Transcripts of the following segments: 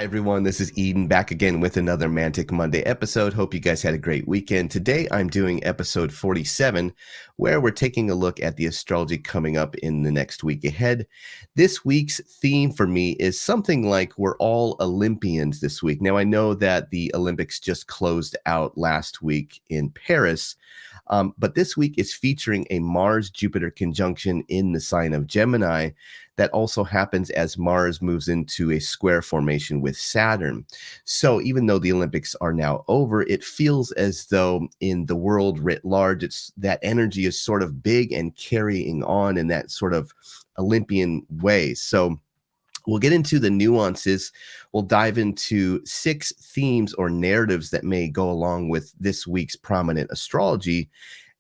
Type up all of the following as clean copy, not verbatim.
Hi, everyone. This is Eden back again with another Mantic Monday episode. Hope you guys had a great weekend. Today, I'm doing episode 47, where we're taking a look at the astrology coming up in the next week ahead. This week's theme for me is something like we're all Olympians this week. Now, I know that the Olympics just closed out last week in Paris, but this week is featuring a Mars-Jupiter conjunction in the sign of Gemini that also happens as Mars moves into a square formation with Saturn. So even though the Olympics are now over, it feels as though in the world writ large, it's that energy is sort of big and carrying on in that sort of Olympian way. So we'll get into the nuances. We'll dive into 6 themes or narratives that may go along with this week's prominent astrology,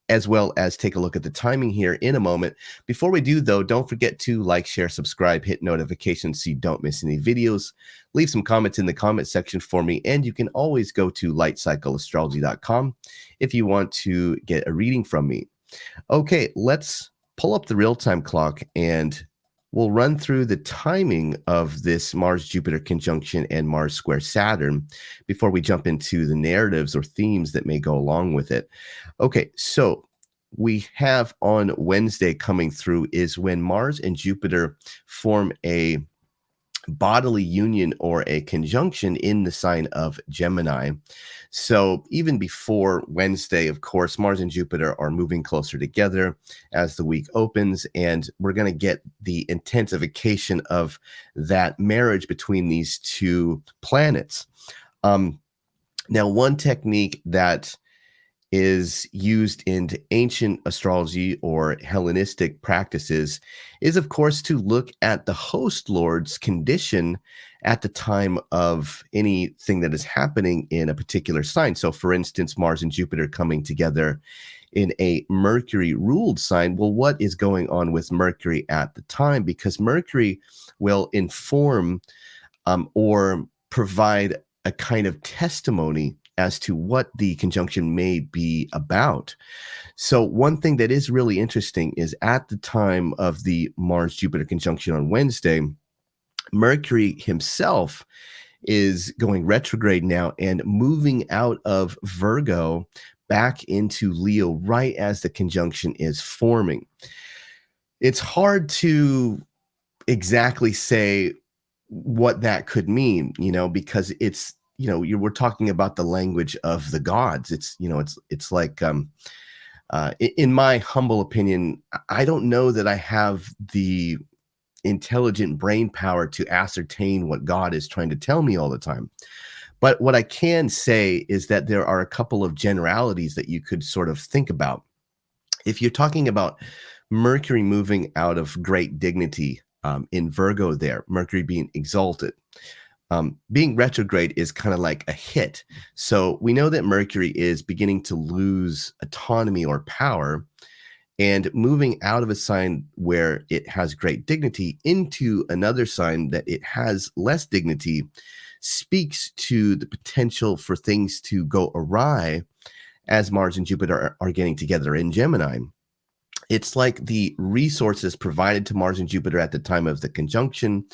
as well as take a look at the timing here in a moment. Before we do, though, don't forget to like, share, subscribe, hit notifications so you don't miss any videos. Leave some comments in the comment section for me, and you can always go to lightcycleastrology.com if you want to get a reading from me. Okay, let's pull up the real-time clock, and we'll run through the timing of this Mars-Jupiter conjunction and Mars square Saturn before we jump into the narratives or themes that may go along with it. Okay, so we have on Wednesday coming through is when Mars and Jupiter form a bodily union or a conjunction in the sign of Gemini. So even before Wednesday, of course, Mars and Jupiter are moving closer together as the week opens, and we're going to get the intensification of that marriage between these two planets. Now, one technique that is used in ancient astrology or Hellenistic practices is, of course, to look at the host lord's condition at the time of anything that is happening in a particular sign. So, for instance, Mars and Jupiter coming together in a Mercury-ruled sign. Well, what is going on with Mercury at the time? Because Mercury will inform or provide a kind of testimony as to what the conjunction may be about. So one thing that is really interesting is at the time of the Mars-Jupiter conjunction on Wednesday, Mercury himself is going retrograde now and moving out of Virgo back into Leo right as the conjunction is forming. It's hard to exactly say what that could mean, because it's, we're talking about the language of the gods. It's like, in my humble opinion, I don't know that I have the intelligent brain power to ascertain what God is trying to tell me all the time. But what I can say is that there are a couple of generalities that you could sort of think about. If you're talking about Mercury moving out of great dignity in Virgo there, Mercury being exalted, being retrograde is kind of like a hit. So we know that Mercury is beginning to lose autonomy or power and moving out of a sign where it has great dignity into another sign that it has less dignity speaks to the potential for things to go awry as Mars and Jupiter are getting together in Gemini. It's like the resources provided to Mars and Jupiter at the time of the conjunction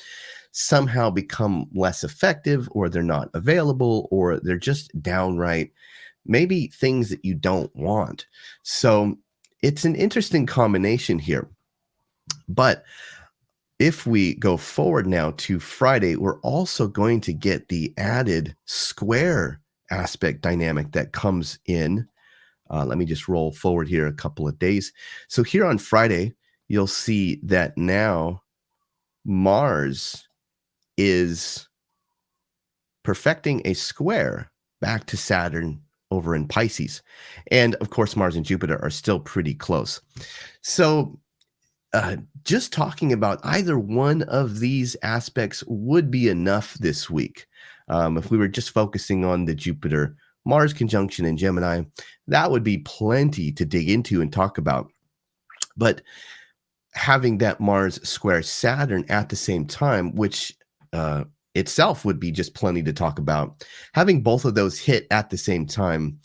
somehow become less effective, or they're not available, or they're just downright maybe things that you don't want. So it's an interesting combination here. But if we go forward now to Friday, we're also going to get the added square aspect dynamic that comes in. Let me just roll forward here a couple of days. So here on Friday, you'll see that now Mars is perfecting a square back to Saturn over in Pisces. And of course, Mars and Jupiter are still pretty close. So just talking about either one of these aspects would be enough this week. If we were just focusing on the Jupiter Mars conjunction in Gemini, that would be plenty to dig into and talk about. But having that Mars square Saturn at the same time, which itself would be just plenty to talk about, having both of those hit at the same time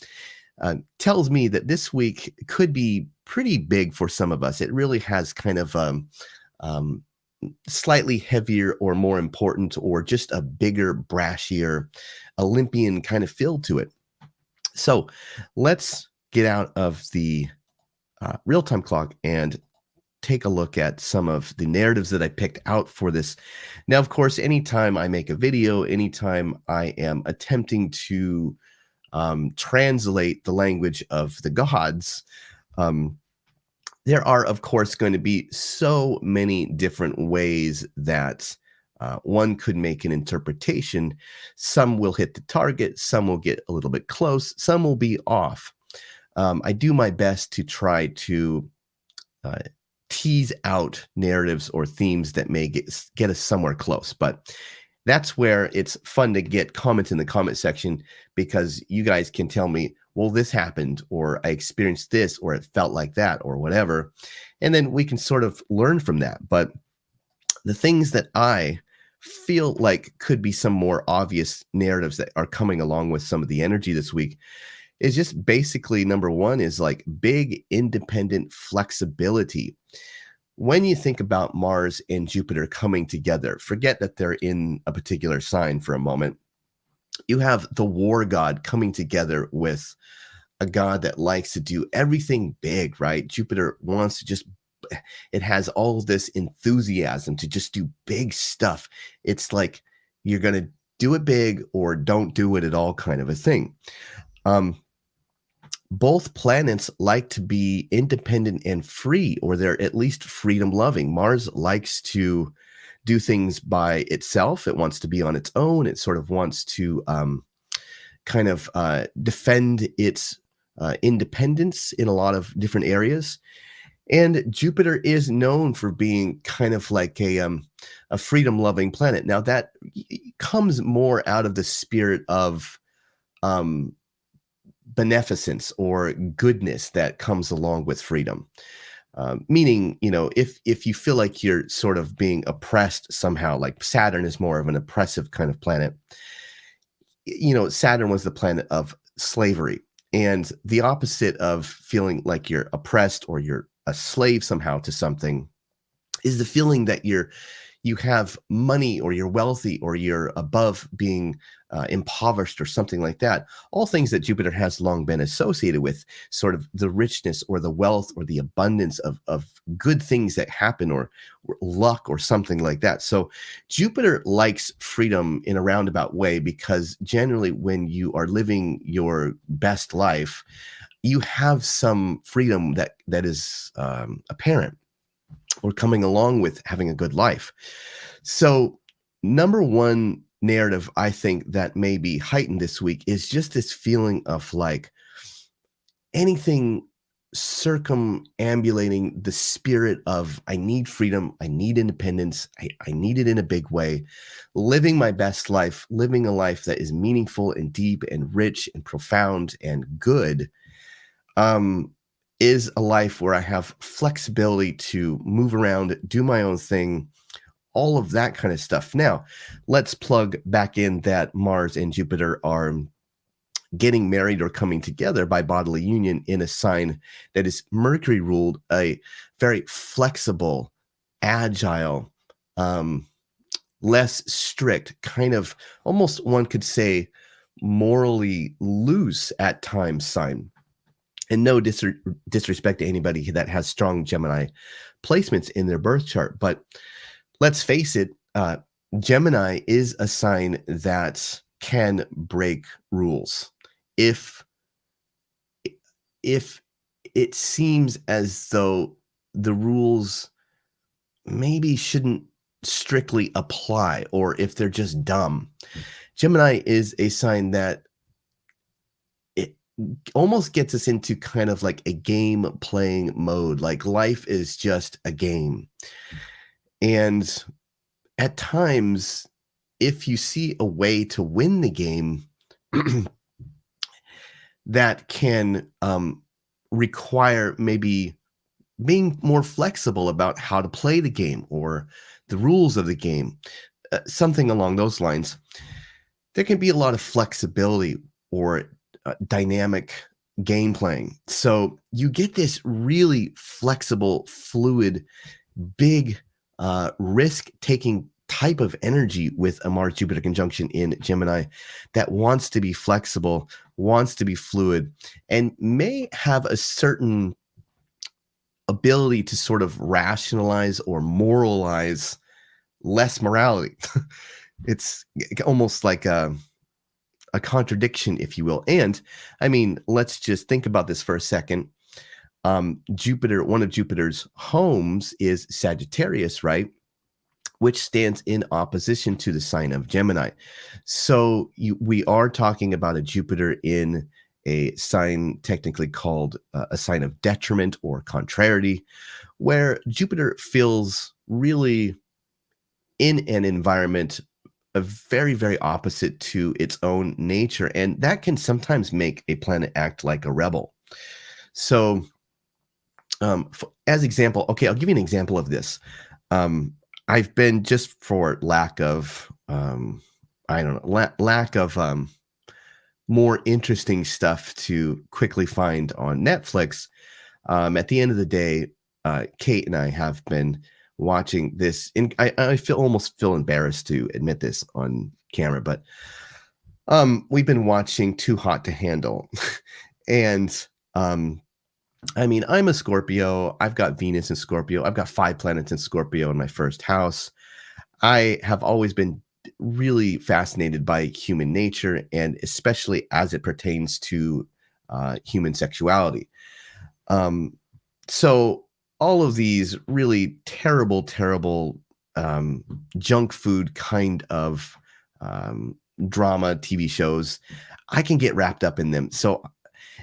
tells me that this week could be pretty big for some of us. It really has kind of slightly heavier or more important or just a bigger, brashier Olympian kind of feel to it. So let's get out of the real time clock and take a look at some of the narratives that I picked out for this. Now, of course, anytime I make a video, anytime I am attempting to translate the language of the gods, um, there are, of course, going to be so many different ways that one could make an interpretation. Some will hit the target, some will get a little bit close, some will be off. I do my best to try to uh, tease out narratives or themes that may get us somewhere close. But that's where it's fun to get comments in the comment section, because you guys can tell me, well, this happened, or I experienced this, or it felt like that, or whatever. And then we can sort of learn from that. But the things that I feel like could be some more obvious narratives that are coming along with some of the energy this week is just basically, number one is like big independent flexibility. When you think about Mars and Jupiter coming together, forget that they're in a particular sign for a moment. You have the war god coming together with a god that likes to do everything big, right? Jupiter wants to just, it has all this enthusiasm to just do big stuff. It's like you're going to do it big or don't do it at all, kind of a thing. Both planets like to be independent and free, or they're at least freedom loving. Mars likes to do things by itself. It wants to be on its own. It sort of wants to kind of defend its independence in a lot of different areas. And Jupiter is known for being kind of like a freedom loving planet. Now that comes more out of the spirit of um, beneficence or goodness that comes along with freedom. Meaning, if you feel like you're sort of being oppressed somehow, like Saturn is more of an oppressive kind of planet. Saturn was the planet of slavery, and the opposite of feeling like you're oppressed or you're a slave somehow to something is the feeling that you have money, or you're wealthy, or you're above being impoverished or something like that. All things that Jupiter has long been associated with, sort of the richness or the wealth or the abundance of good things that happen, or luck or something like that. So Jupiter likes freedom in a roundabout way, because generally when you are living your best life, you have some freedom that is apparent, or coming along with having a good life. So, number one narrative I think that may be heightened this week is just this feeling of like anything circumambulating the spirit of I need freedom, I need independence, I need it in a big way, living my best life, living a life that is meaningful and deep and rich and profound and good. Is a life where I have flexibility to move around, do my own thing, all of that kind of stuff. Now, let's plug back in that Mars and Jupiter are getting married or coming together by bodily union in a sign that is Mercury ruled, a very flexible, agile, less strict, kind of almost one could say morally loose at times sign. And no disrespect to anybody that has strong Gemini placements in their birth chart, but let's face it, Gemini is a sign that can break rules if it seems as though the rules maybe shouldn't strictly apply, or if they're just dumb. Gemini is a sign that it almost gets us into kind of like a game playing mode, like life is just a game. And at times, if you see a way to win the game, that can require maybe being more flexible about how to play the game or the rules of the game, something along those lines. There can be a lot of flexibility or dynamic game playing. So you get this really flexible, fluid, big risk-taking type of energy with a Mars-Jupiter conjunction in Gemini that wants to be flexible, wants to be fluid, and may have a certain ability to sort of rationalize or moralize less morality. It's almost like a contradiction, if you will. And I mean, let's just think about this for a second. Jupiter, one of Jupiter's homes is Sagittarius, right? Which stands in opposition to the sign of Gemini. So we are talking about a Jupiter in a sign technically called a sign of detriment or contrariety, where Jupiter feels really in an environment a very, very opposite to its own nature. And that can sometimes make a planet act like a rebel. So, as example, okay, I'll give you an example of this. I've been, just for lack of, I don't know, lack of more interesting stuff to quickly find on Netflix. At the end of the day, Kate and I have been watching this, and I almost feel embarrassed to admit this on camera, but we've been watching Too Hot to Handle. And I mean, I'm a Scorpio. I've got Venus in Scorpio. I've got 5 planets in Scorpio in my first house. I have always been really fascinated by human nature, and especially as it pertains to human sexuality. So all of these really terrible, terrible junk food kind of drama TV shows, I can get wrapped up in them. So,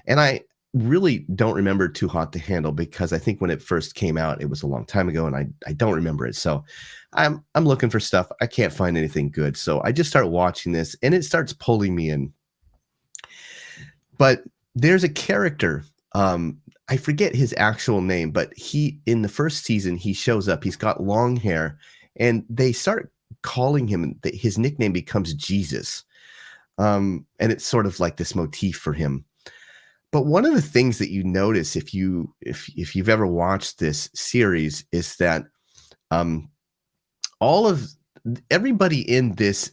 and I really don't remember Too Hot to Handle, because I think when it first came out, it was a long time ago, and I don't remember it. So I'm looking for stuff. I can't find anything good. So I just start watching this, and it starts pulling me in. But there's a character, I forget his actual name, but he, in the first season, he shows up. He's got long hair, and they start calling him, his nickname becomes Jesus. And it's sort of like this motif for him. But one of the things that you notice if you've ever watched this series is that all of everybody in this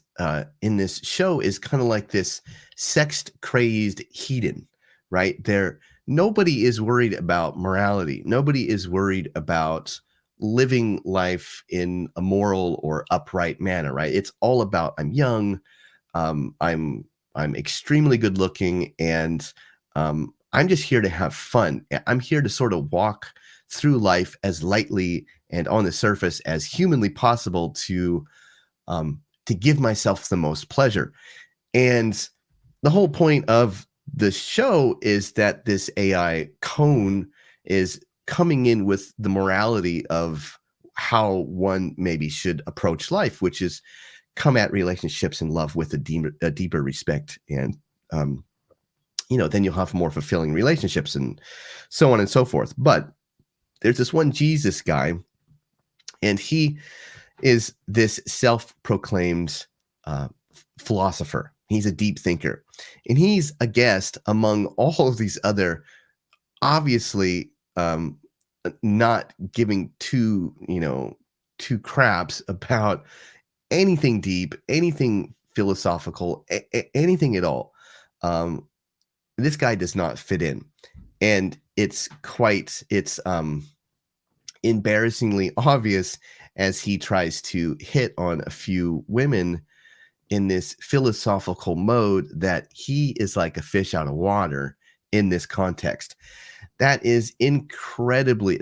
show is kind of like this sex crazed hedon, right? Nobody is worried about morality. Nobody is worried about living life in a moral or upright manner, right? It's all about, I'm young, I'm extremely good looking, and I'm just here to have fun. I'm here to sort of walk through life as lightly and on the surface as humanly possible to give myself the most pleasure. And the whole point of the show is that this AI cone is coming in with the morality of how one maybe should approach life, which is come at relationships and love with a deeper respect. And, then you'll have more fulfilling relationships and so on and so forth. But there's this one Jesus guy, and he is this self-proclaimed philosopher. He's a deep thinker, and he's a guest among all of these other, obviously not giving two craps about anything deep, anything philosophical, anything at all. This guy does not fit in, and it's embarrassingly obvious as he tries to hit on a few women in this philosophical mode that he is like a fish out of water in this context. That's an incredibly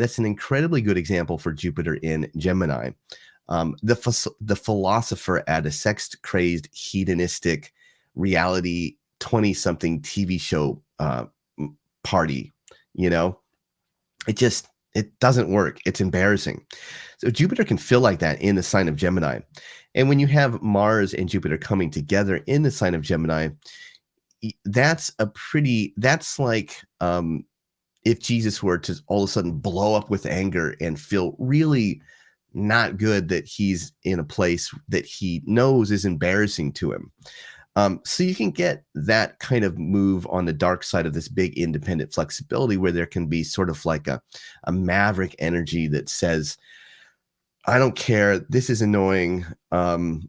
good example for Jupiter in Gemini. The philosopher at a sex-crazed, hedonistic reality 20-something TV show party, it doesn't work. It's embarrassing. So Jupiter can feel like that in the sign of Gemini. And when you have Mars and Jupiter coming together in the sign of Gemini, that's like if Jesus were to all of a sudden blow up with anger and feel really not good that he's in a place that he knows is embarrassing to him. So you can get that kind of move on the dark side of this big independent flexibility, where there can be sort of like a maverick energy that says, I don't care. This is annoying. And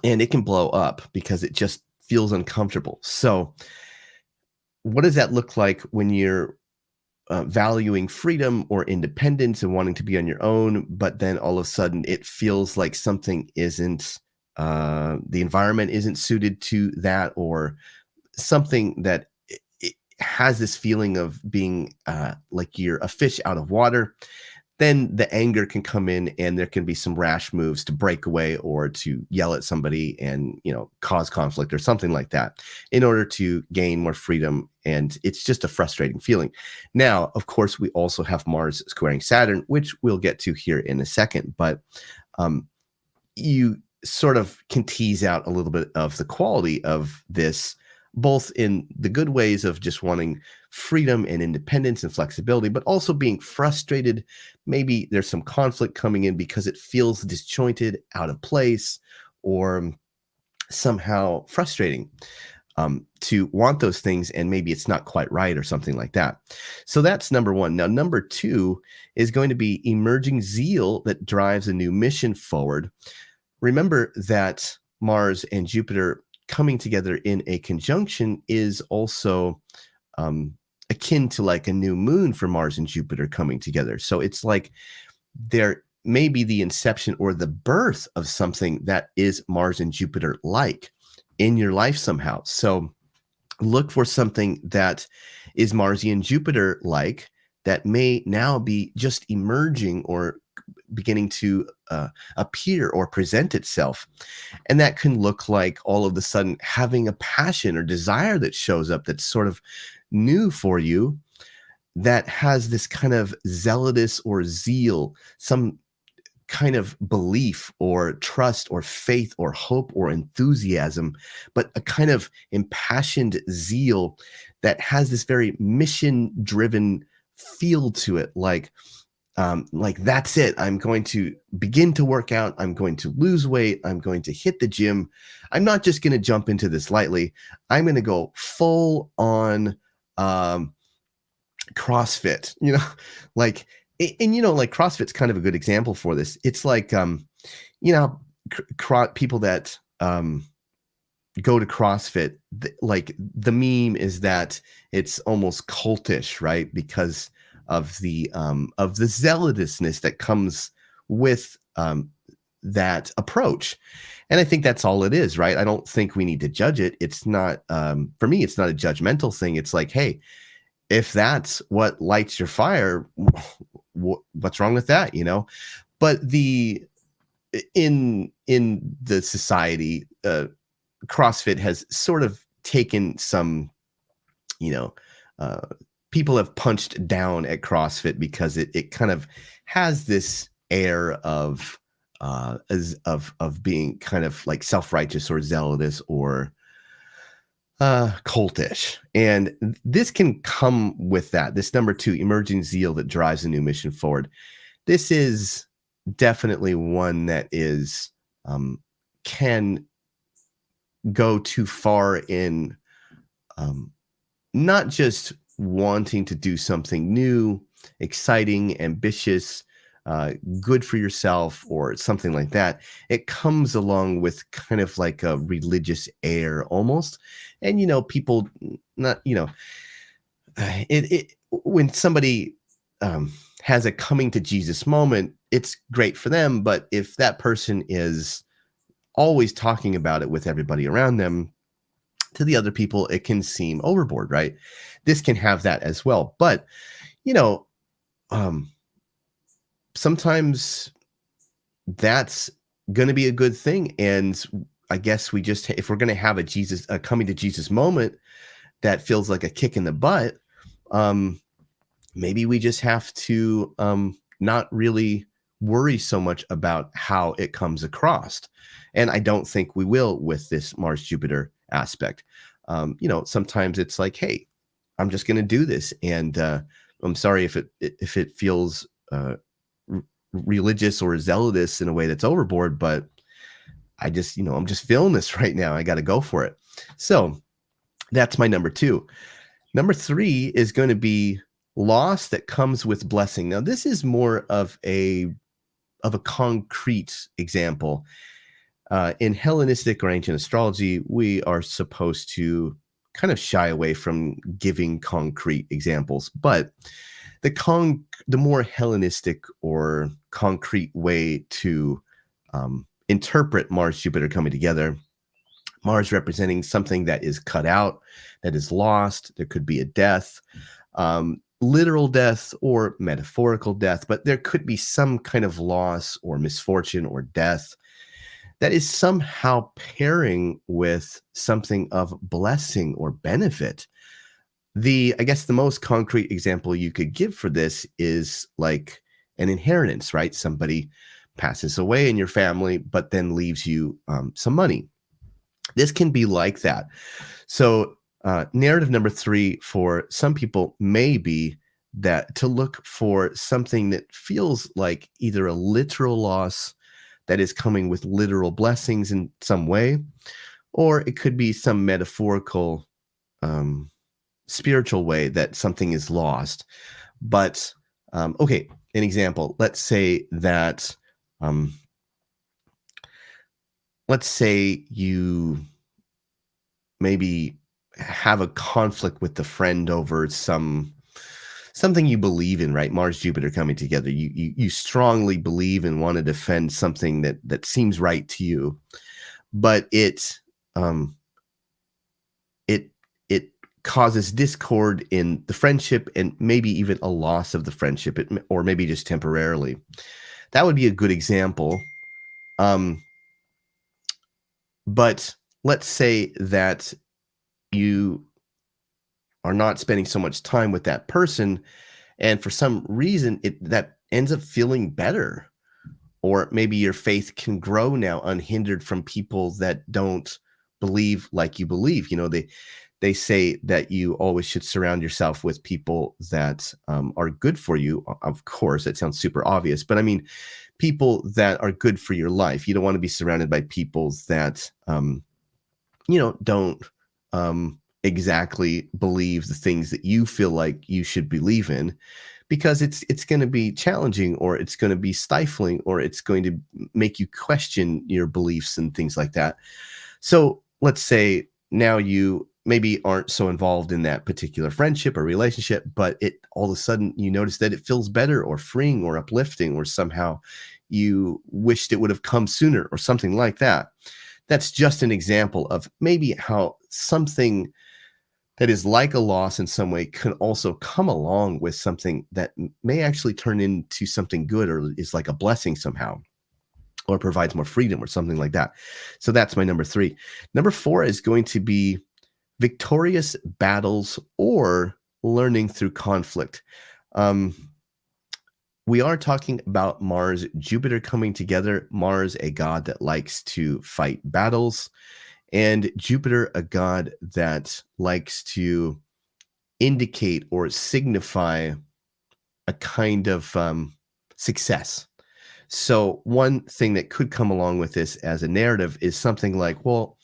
it can blow up because it just feels uncomfortable. So, what does that look like when you're valuing freedom or independence and wanting to be on your own, but then all of a sudden it feels like something isn't, the environment isn't suited to that, or something that it has this feeling of being like you're a fish out of water, then the anger can come in and there can be some rash moves to break away or to yell at somebody and, cause conflict or something like that in order to gain more freedom. And it's just a frustrating feeling. Now, of course, we also have Mars squaring Saturn, which we'll get to here in a second. But um, you sort of can tease out a little bit of the quality of this, both in the good ways of just wanting freedom and independence and flexibility, but also being frustrated. Maybe there's some conflict coming in because it feels disjointed, out of place, or somehow frustrating, to want those things, and maybe it's not quite right or something like that. So that's number one. Now, number two is going to be emerging zeal that drives a new mission forward. Remember that Mars and Jupiter coming together in a conjunction is also akin to like a new moon for Mars and Jupiter coming together. So it's like there may be the inception or the birth of something that is Mars and Jupiter like in your life somehow. So look for something that is Marsian Jupiter like that may now be just emerging or beginning to appear or present itself. And that can look like all of a sudden having a passion or desire that shows up that's sort of new for you, that has this kind of zealotous or zeal, some kind of belief or trust or faith or hope or enthusiasm, but a kind of impassioned zeal that has this very mission driven feel to it. Like that's it. I'm going to begin to work out. I'm going to lose weight. I'm going to hit the gym. I'm not just going to jump into this lightly. I'm going to go full on CrossFit, like, like CrossFit's kind of a good example for this. It's like, you know, people that go to CrossFit, like the meme is that it's almost cultish, right? Because of the zealousness that comes with that approach. And I think that's all it is, right? I don't think we need to judge it. It's not, for me, it's not a judgmental thing. It's like, hey, if that's what lights your fire, what's wrong with that, But in the society, CrossFit has sort of taken some, people have punched down at CrossFit because it kind of has this air of being kind of like self-righteous or zealotous or cultish. And this can come with that. This number two, emerging zeal that drives a new mission forward. This is definitely one that is can go too far in not just wanting to do something new, exciting, ambitious, good for yourself or something like that. It comes along with kind of like a religious air almost. And, people not, when somebody has a coming to Jesus moment, it's great for them. But if that person is always talking about it with everybody around them, to the other people, it can seem overboard, right? This can have that as well. But, sometimes that's going to be a good thing. And I guess we just, if we're going to have a coming to Jesus moment that feels like a kick in the butt, maybe we just have to not really worry so much about how it comes across. And I don't think we will with this Mars Jupiter aspect. Sometimes it's like, hey, I'm just going to do this. And I'm sorry if it feels religious or zealotous in a way that's overboard, but I just, I'm just feeling this right now. I got to go for it. So that's my number two. Number three is going to be loss that comes with blessing. Now, this is more of a of a concrete example, in Hellenistic or ancient astrology, we are supposed to kind of shy away from giving concrete examples, but the more Hellenistic or concrete way to interpret Mars Jupiter coming together, Mars representing something that is cut out, that is lost. There could be a death, literal death or metaphorical death, but there could be some kind of loss or misfortune or death that is somehow pairing with something of blessing or benefit. I guess the most concrete example you could give for this is like an inheritance, right? Somebody passes away in your family, but then leaves you some money. This can be like that. So, narrative number 3 for some people may be that to look for something that feels like either a literal loss that is coming with literal blessings in some way, or it could be some metaphorical, spiritual way that something is lost. But, okay, an example. Let's say you maybe have a conflict with the friend over something you believe in, right? Mars Jupiter coming together. You strongly believe and want to defend something that seems right to you, but um it causes discord in the friendship and maybe even a loss of the friendship, or maybe just temporarily. That would be a good example. Um, but let's say that you are not spending so much time with that person, and for some reason that ends up feeling better, or maybe your faith can grow now unhindered from people that don't believe like you believe. They say that you always should surround yourself with people that are good for you. Of course, that sounds super obvious, but I mean, people that are good for your life. You don't want to be surrounded by people that don't exactly believe the things that you feel like you should believe in, because it's going to be challenging, or it's going to be stifling, or it's going to make you question your beliefs and things like that. So let's say now you maybe aren't so involved in that particular friendship or relationship, but it all of a sudden you notice that it feels better or freeing or uplifting, or somehow you wished it would have come sooner or something like that. That's just an example of maybe how something that is like a loss in some way can also come along with something that may actually turn into something good, or is like a blessing somehow, or provides more freedom or something like that. So that's my number 3. Number 4 is going to be victorious battles or learning through conflict. Um, we are talking about Mars, Jupiter coming together. Mars, a god that likes to fight battles, and Jupiter, a god that likes to indicate or signify a kind of success. So, one thing that could come along with this as a narrative is something like, well,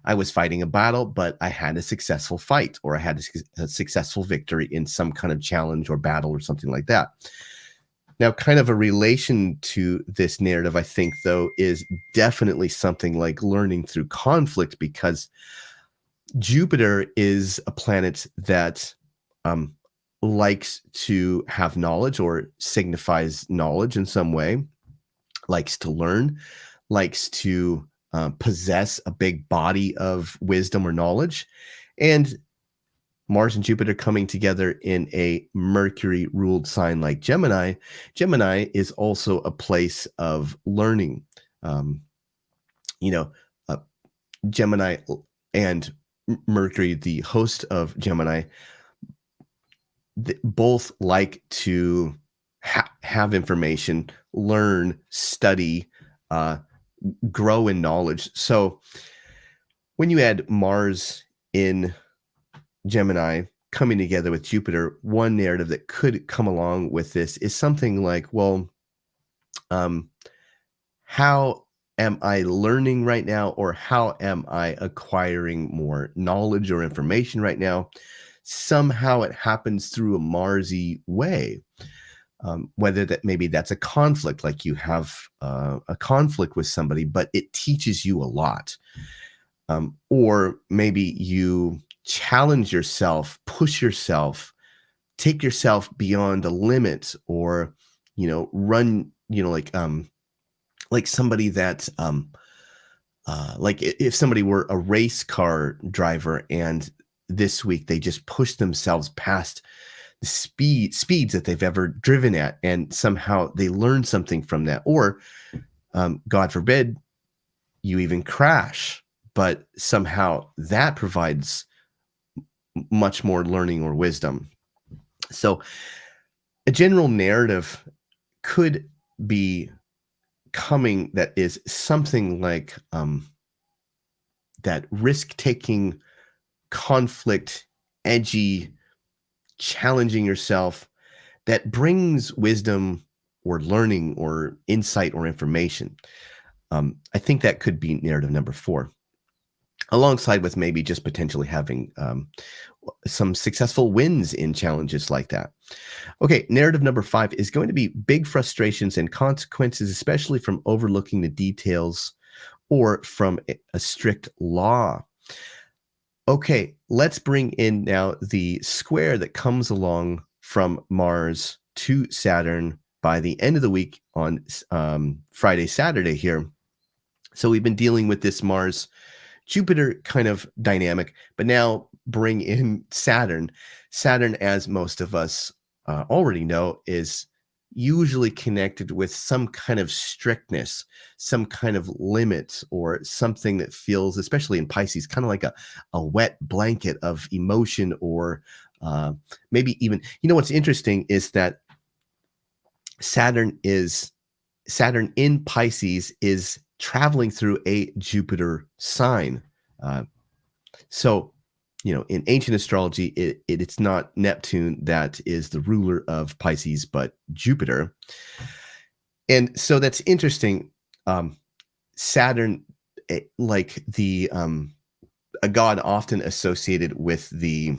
I was fighting a battle, but I had a successful fight, or I had a successful victory in some kind of challenge or battle or something like that. Now, kind of a relation to this narrative, I think, though, is definitely something like learning through conflict, because Jupiter is a planet that um, likes to have knowledge or signifies knowledge in some way, likes to learn, likes to possess a big body of wisdom or knowledge. And Mars and Jupiter coming together in a Mercury ruled sign like Gemini. Gemini is also a place of learning. Um, you know, uh, Gemini and Mercury, the host of Gemini, both like to have information, learn, study, uh, grow in knowledge. So when you add Mars in Gemini coming together with Jupiter, one narrative that could come along with this is something like, well, um, how am I learning right now, or how am I acquiring more knowledge or information right now? Somehow it happens through a Marsy way. whether that maybe that's a conflict, like you have a conflict with somebody, but it teaches you a lot. Or maybe you challenge yourself, push yourself, take yourself beyond the limit, or run, like somebody that if somebody were a race car driver and this week they just pushed themselves past the speeds that they've ever driven at, and somehow they learn something from that. Or God forbid you even crash, but somehow that provides much more learning or wisdom. So a general narrative could be coming that is something like that risk-taking, conflict, edgy, challenging yourself, that brings wisdom or learning or insight or information. I think that could be narrative number 4, alongside with maybe just potentially having some successful wins in challenges like that. Okay, narrative number 5 is going to be big frustrations and consequences, especially from overlooking the details or from a strict law. Okay, let's bring in now the square that comes along from Mars to Saturn by the end of the week on Friday, Saturday here. So we've been dealing with this Mars Jupiter kind of dynamic, but now bring in Saturn. Saturn, as most of us already know, is usually connected with some kind of strictness, some kind of limit, or something that feels, especially in Pisces, kind of like a wet blanket of emotion, or maybe even, what's interesting is that Saturn in Pisces is traveling through a Jupiter sign. So, in ancient astrology, it's not Neptune that is the ruler of Pisces, but Jupiter. And so that's interesting. Saturn, like a god often associated with the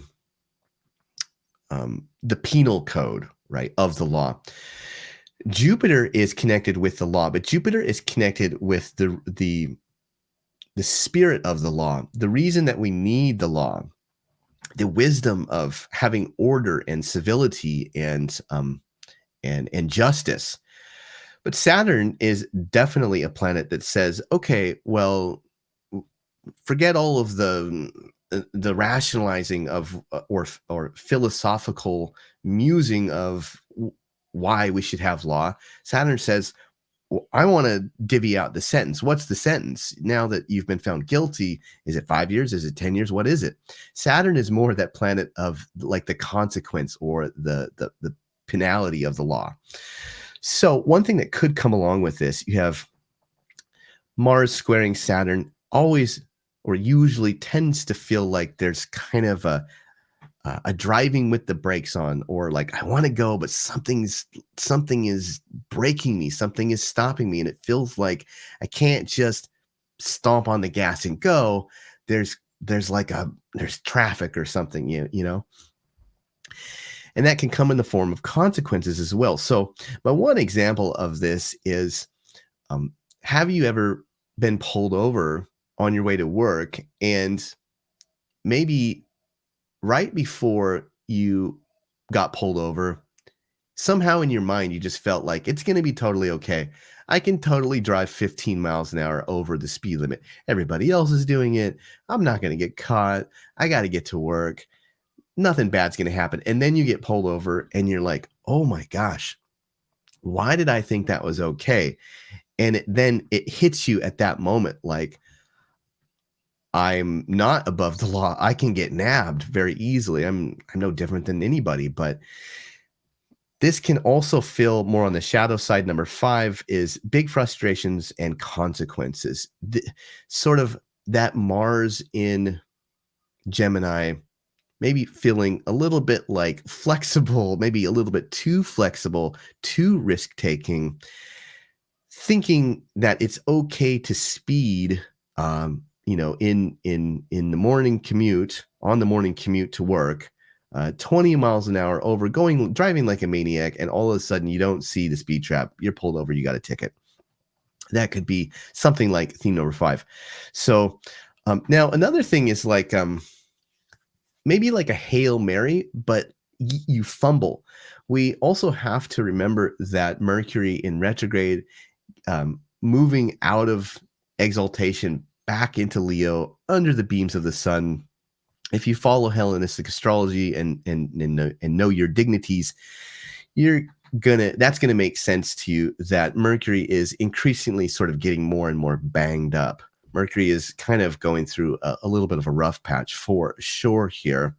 penal code, right, of the law. Jupiter is connected with the law, but Jupiter is connected with the spirit of the law. The reason that we need the law, the wisdom of having order and civility and justice. But Saturn is definitely a planet that says, okay, well, forget all of the rationalizing of or philosophical musing of why we should have law. Saturn says, well, I want to divvy out the sentence. What's the sentence? Now that you've been found guilty, is it 5 years? Is it 10 years? What is it? Saturn is more that planet of like the consequence or the penalty of the law. So one thing that could come along with this, you have Mars squaring Saturn always or usually tends to feel like there's kind of a driving with the brakes on, or like I want to go, but something is breaking me, something is stopping me, and it feels like I can't just stomp on the gas and go. There's traffic or something, and that can come in the form of consequences as well. So, but one example of this is, have you ever been pulled over on your way to work, and maybe right before you got pulled over, somehow in your mind, you just felt like it's going to be totally okay. I can totally drive 15 miles an hour over the speed limit. Everybody else is doing it. I'm not going to get caught. I got to get to work. Nothing bad's going to happen. And then you get pulled over and you're like, oh my gosh, why did I think that was okay? And then it hits you at that moment like, I'm not above the law. I can get nabbed very easily. I'm no different than anybody, but this can also feel more on the shadow side. Number 5 is big frustrations and consequences. Sort of that Mars in Gemini, maybe feeling a little bit like flexible, maybe a little bit too flexible, too risk-taking, thinking that it's okay to speed, in the morning commute, on the morning commute to work, 20 miles an hour over, driving like a maniac, and all of a sudden you don't see the speed trap. You're pulled over. You got a ticket. That could be something like theme number 5. So now another thing is like maybe like a Hail Mary, but you fumble. We also have to remember that Mercury in retrograde, moving out of exaltation back into Leo under the beams of the sun. If you follow Hellenistic astrology and know your dignities, that's gonna make sense to you that Mercury is increasingly sort of getting more and more banged up. Mercury is kind of going through a little bit of a rough patch for sure here.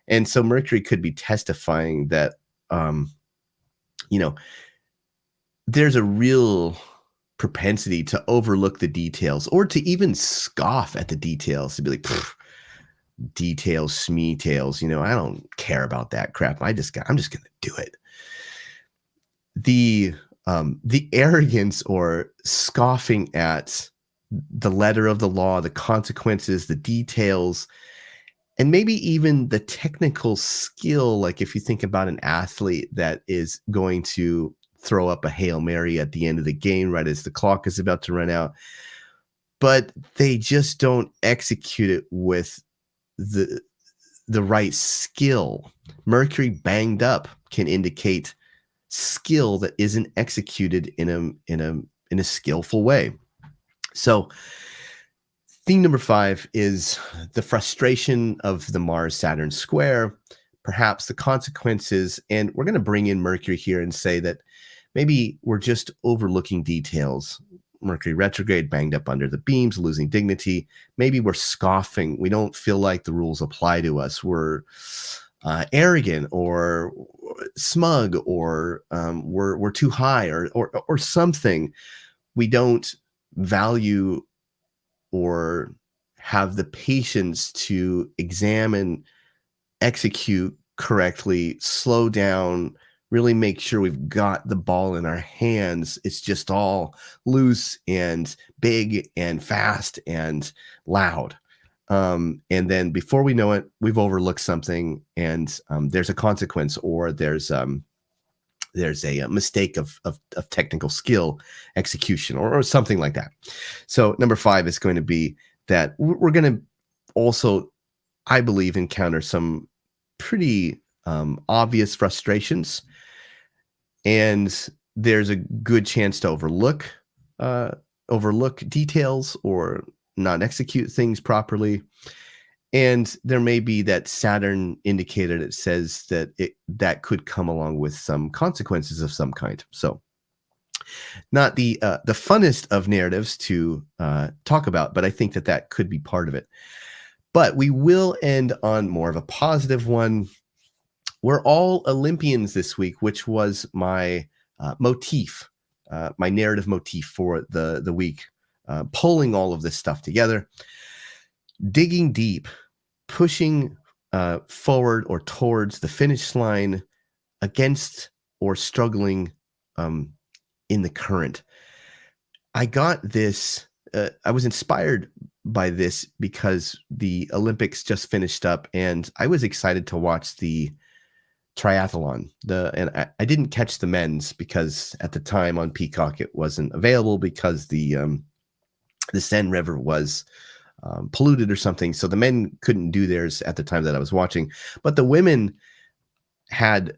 And so Mercury could be testifying that, there's a real propensity to overlook the details or to even scoff at the details, to be like, details, schmeetails, I don't care about that crap. I'm just going to do it. The arrogance or scoffing at the letter of the law, the consequences, the details, and maybe even the technical skill. Like if you think about an athlete that is going to throw up a Hail Mary at the end of the game, right as the clock is about to run out, but they just don't execute it with the right skill. Mercury banged up can indicate skill that isn't executed in a skillful way. So theme number 5 is the frustration of the Mars-Saturn square, perhaps the consequences, and we're going to bring in Mercury here and say that maybe we're just overlooking details. Mercury retrograde, banged up under the beams, losing dignity. Maybe we're scoffing. We don't feel like the rules apply to us. We're arrogant or smug, or we're too high, or something. We don't value or have the patience to examine, execute correctly, slow down, really make sure we've got the ball in our hands. It's just all loose and big and fast and loud. And then before we know it, we've overlooked something, and there's a consequence, or there's a mistake of technical skill, execution, or something like that. So number 5 is going to be that we're going to also, I believe, encounter some pretty obvious frustrations, and there's a good chance to overlook details or not execute things properly. And there may be that Saturn indicator that says that that could come along with some consequences of some kind. So not the funnest of narratives to talk about, but I think that could be part of it. But we will end on more of a positive one. We're all Olympians this week, which was my motif, my narrative motif for the week, pulling all of this stuff together, digging deep, pushing forward or towards the finish line, against or struggling in the current. I got this. I was inspired by this because the Olympics just finished up, and I was excited to watch the triathlon. And I didn't catch the men's because at the time on Peacock it wasn't available because the Seine River was polluted or something. So the men couldn't do theirs at the time that I was watching, but the women had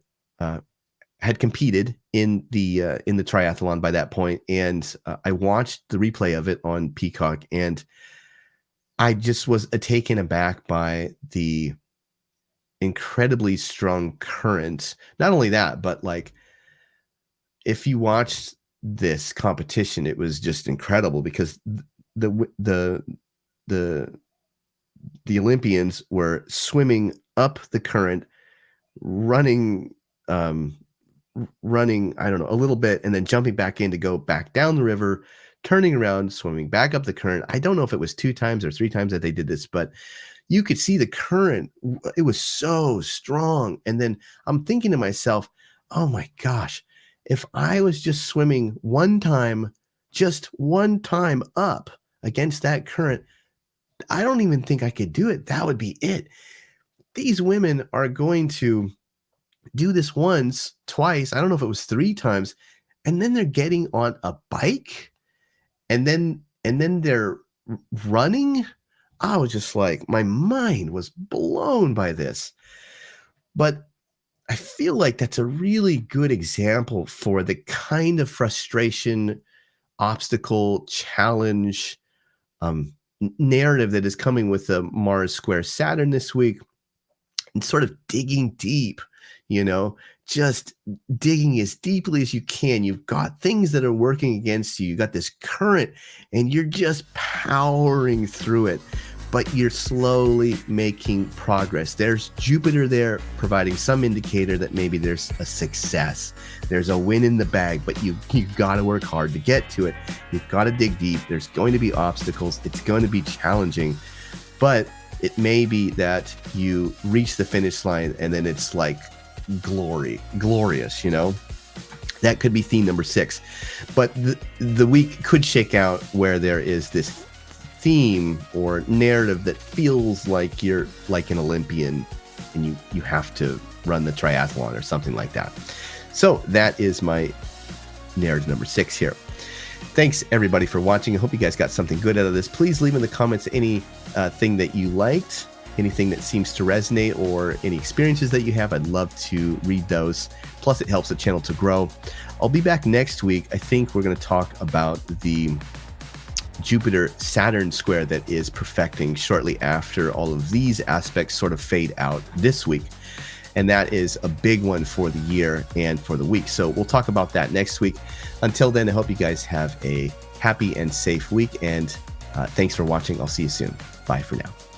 competed in the triathlon by that point, and I watched the replay of it on Peacock, and I just was taken aback by the incredibly strong current. Not only that, but like if you watched this competition, it was just incredible because the Olympians were swimming up the current, running, I don't know, a little bit, and then jumping back in to go back down the river, turning around, swimming back up the current. I don't know if it was 2 times or 3 times that they did this, but you could see the current. It was so strong. And then I'm thinking to myself, oh my gosh, if I was just swimming just one time up against that current, I don't even think I could do it. That would be it. these women are going to do this once, twice, I don't know if it was 3 times, and then they're getting on a bike, and then they're running. I was just like, my mind was blown by this. But I feel like that's a really good example for the kind of frustration, obstacle, challenge, narrative that is coming with the Mars square Saturn this week, and sort of digging deep, you know, just digging as deeply as you can. You've got things that are working against you. You got this current, and you're just powering through it, but you're slowly making progress. There's Jupiter there providing some indicator that maybe there's a success. There's a win in the bag, but you've got to work hard to get to it. You've got to dig deep. There's going to be obstacles. It's going to be challenging, but it may be that you reach the finish line and then it's like glorious, you know? That could be theme number 6. But the week could shake out where there is this theme or narrative that feels like you're like an Olympian and you have to run the triathlon or something like that. So that is my narrative number 6 here. Thanks everybody for watching. I hope you guys got something good out of this. Please leave in the comments any thing that you liked, anything that seems to resonate, or any experiences that you have. I'd love to read those. Plus, it helps the channel to grow. I'll be back next week. I think we're going to talk about the Jupiter-Saturn square that is perfecting shortly after all of these aspects sort of fade out this week. And that is a big one for the year and for the week. So we'll talk about that next week. Until then, I hope you guys have a happy and safe week. And thanks for watching. I'll see you soon. Bye for now.